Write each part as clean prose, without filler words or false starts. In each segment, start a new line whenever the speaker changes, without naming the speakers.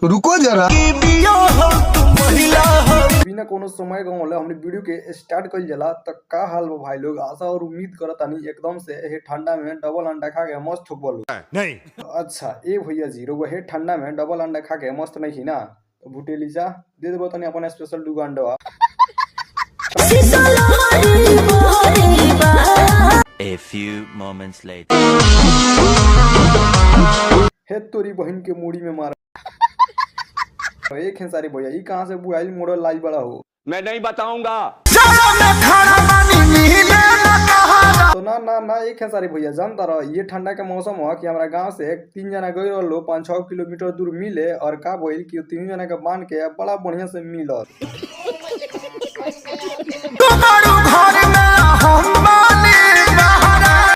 रुको जरा।
बिना कोनो समय गंवाले हमने वीडियो के स्टार्ट कर जाला त का हाल बा भाई लोग। आशा और उम्मीद करतानी एकदम से हे ठंडा में डबल अंडा खा के मस्त ठोकबलो।
नहीं।
अच्छा ए भैया जी रोगो हे ठंडा में डबल अंडा खा के मस्त नहीं खी ना, तो भुटेली जा दे देबो तनी अपन स्पेशल दुगो अंडा।
A few moments later.
हे तोरी बहन के मूड़ी में मार एक खेसारी भैया ई कहां से बुआइल मॉडल लाई बड़ा हो।
मैं नहीं बताऊंगा।
तो ना एक खेसारी भैया जानता रहो ये ठंडा के मौसम हो कि हमारा गांव से 3 जना गई रहो 5-6 किलोमीटर दूर मिले और का बोल कि 3 जना के बांध के बड़ा बढ़िया से मिलल।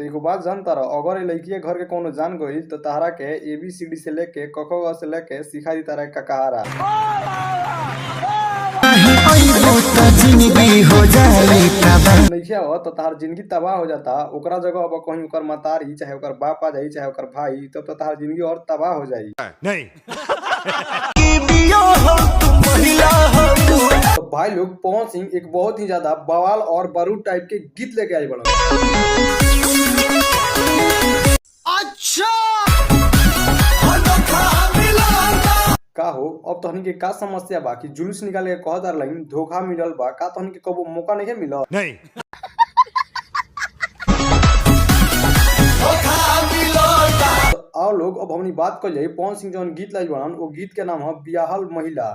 एगो बात जानता रहो अगर लड़की घर के कोनो जान गई तो तारा के ABCD से लेके क ख ग से लेके सिखा दी तारा का कहारा। नहीं हो तो तार जिंदगी तबाह हो जाता ओकरा जगह अब कहीं ओकर मतारी चाहे ओकर बाप आ जाई चाहे ओकर भाई तब तो तार जिंदगी और तबाह हो जाई।
नहीं।
तो भाई लोग पवन सिंह एक बहुत ही ज्यादा बवाल और बारूद टाइप के गीत लेके आई बड़ा।
अच्छा
का हो अब तहनी के का समस्या बा कि जुलूस निकाल के कह दार लाइन धोखा मिलल बा का तहनी के कबो मौका नहीं मिलल।
नहीं।
तो आओ लोग अब हमनी बात कर जाई पवन सिंह जौन गीत लाई बनन वो गीत के नाम है बियाहल महिला।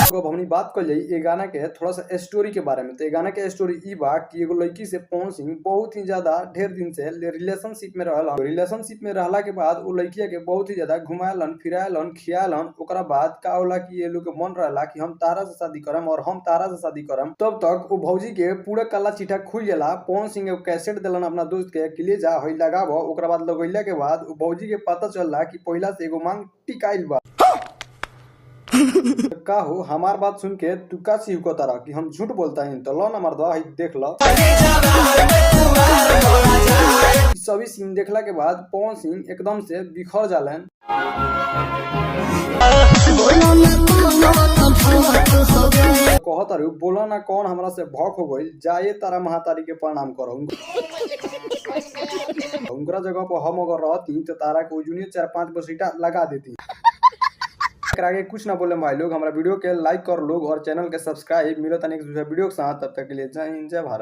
अब हमनी बात कर जाई ये गाना के थोड़ा सा स्टोरी के बारे में। तो ये गाना के स्टोरी ई बा कि एगो लड़की से पवन सिंह बहुत ही ज्यादा ढेर दिन से रिलेशनशिप में रहलन। रिलेशनशिप में रहला के बाद वो लड़किया के बहुत ही ज्यादा घुमायलन फिरायलन खियायलन। ओकरा बाद का होला कि ये लोग के मन रहला कि हम तारा से शादी करम और हम तारा से शादी करम। तब तक वो भौजी के पूरा काला चिट्ठा खुल जाला। पवन सिंह एगो कैसेट दिलन अपना दोस्त के ले जा हई लगाव। ओकरा बाद लगैला के बाद भौजी के पता चलला कि पहला से एगो मांग टिकाइल बा। का हो हमार बात सुन के तू का सी को तारा कि हम झूठ बोलता है तो लो ना मर्दवा हई देख लो। सभी सीन देखला के बाद पवन सिंह एकदम से बिखर जालन। कहत अरे बोला ना कौन हमरा से भौक हो गई जाए तारा महातारी के प्रणाम करो। उनकरा जगह पर हम अगर रहती तो तारा को जूनियर 4-5 बसीटा लगा देती। आगे कुछ ना बोले भाई लोग हमारा वीडियो के लाइक कर लोग और चैनल के सब्सक्राइब मिलो तनिक दूसरा वीडियो के साथ। तब तक के लिए जय हिंद जय भारत।